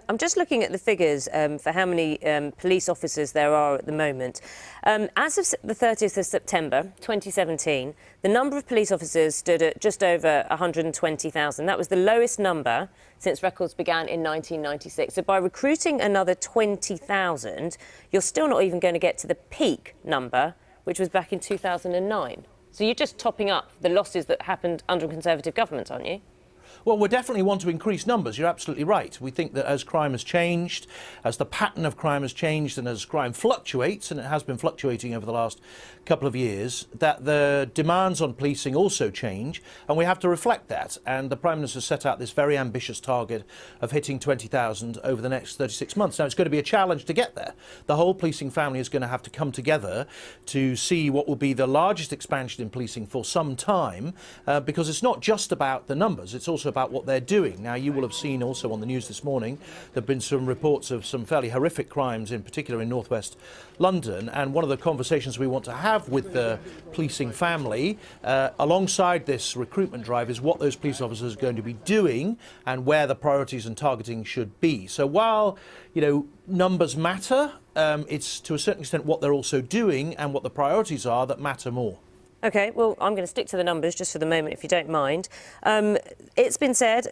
I'm just looking at the figures for how many police officers there are at the moment. As of the 30th of September 2017, the number of police officers stood at just over 120,000. That was the lowest number since records began in 1996. So by recruiting another 20,000, you're still not even going to get to the peak number, which was back in 2009. So you're just topping up the losses that happened under a Conservative government, aren't you? Well, we definitely want to increase numbers. You're absolutely right. We think that as crime has changed, as the pattern of crime has changed, and as crime fluctuates, and it has been fluctuating over the last couple of years, that the demands on policing also change, and we have to reflect that. And the Prime Minister set out this very ambitious target of hitting 20,000 over the next 36 months. Now, it's going to be a challenge to get there. The whole policing family is going to have to come together to see what will be the largest expansion in policing for some time, because it's not just about the numbers, it's also about what they're doing. Now, you will have seen also on the news this morning, there have been some reports of some fairly horrific crimes, in particular in northwest London, and one of the conversations we want to have with the policing family alongside this recruitment drive is what those police officers are going to be doing and where the priorities and targeting should be. So while, you know, numbers matter, it's to a certain extent what they're also doing and what the priorities are that matter more. OK, well, I'm going to stick to the numbers just for the moment, if you don't mind. It's been said,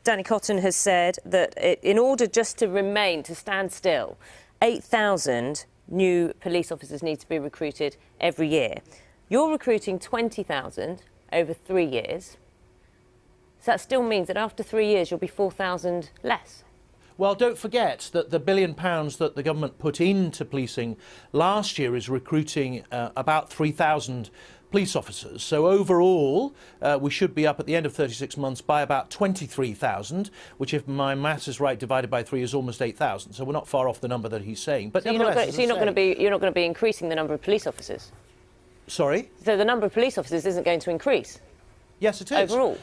Danny Cotton has said that in order just to stand still, 8,000 new police officers need to be recruited every year. You're recruiting 20,000 over 3 years. So that still means that after 3 years, you'll be 4,000 less. Well, don't forget that the £1 billion that the government put into policing last year is recruiting about 3,000 police officers. So overall, we should be up at the end of 36 months by about 23,000, which, if my maths is right, divided by 3 is almost 8,000. So we're not far off the number that he's saying. But so you're not going to be increasing the number of police officers? Sorry? So the number of police officers isn't going to increase? Yes, it is. Overall?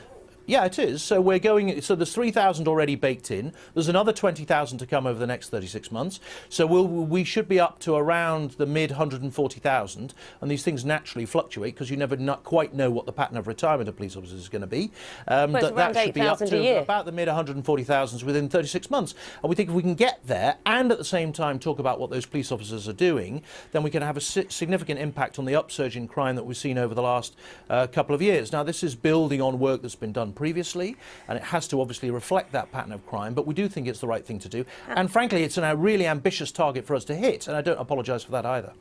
Yeah, it is. So we're going. So there's 3,000 already baked in. There's another 20,000 to come over the next 36 months. So we should be up to around the mid 140,000. And these things naturally fluctuate because you never quite know what the pattern of retirement of police officers is going to be. That should be up to about the mid 140,000 within 36 months. And we think if we can get there and at the same time talk about what those police officers are doing, then we can have a significant impact on the upsurge in crime that we've seen over the last couple of years. Now, this is building on work that's been done previously, and it has to obviously reflect that pattern of crime, but we do think it's the right thing to do. And frankly, it's a really ambitious target for us to hit, and I don't apologise for that either.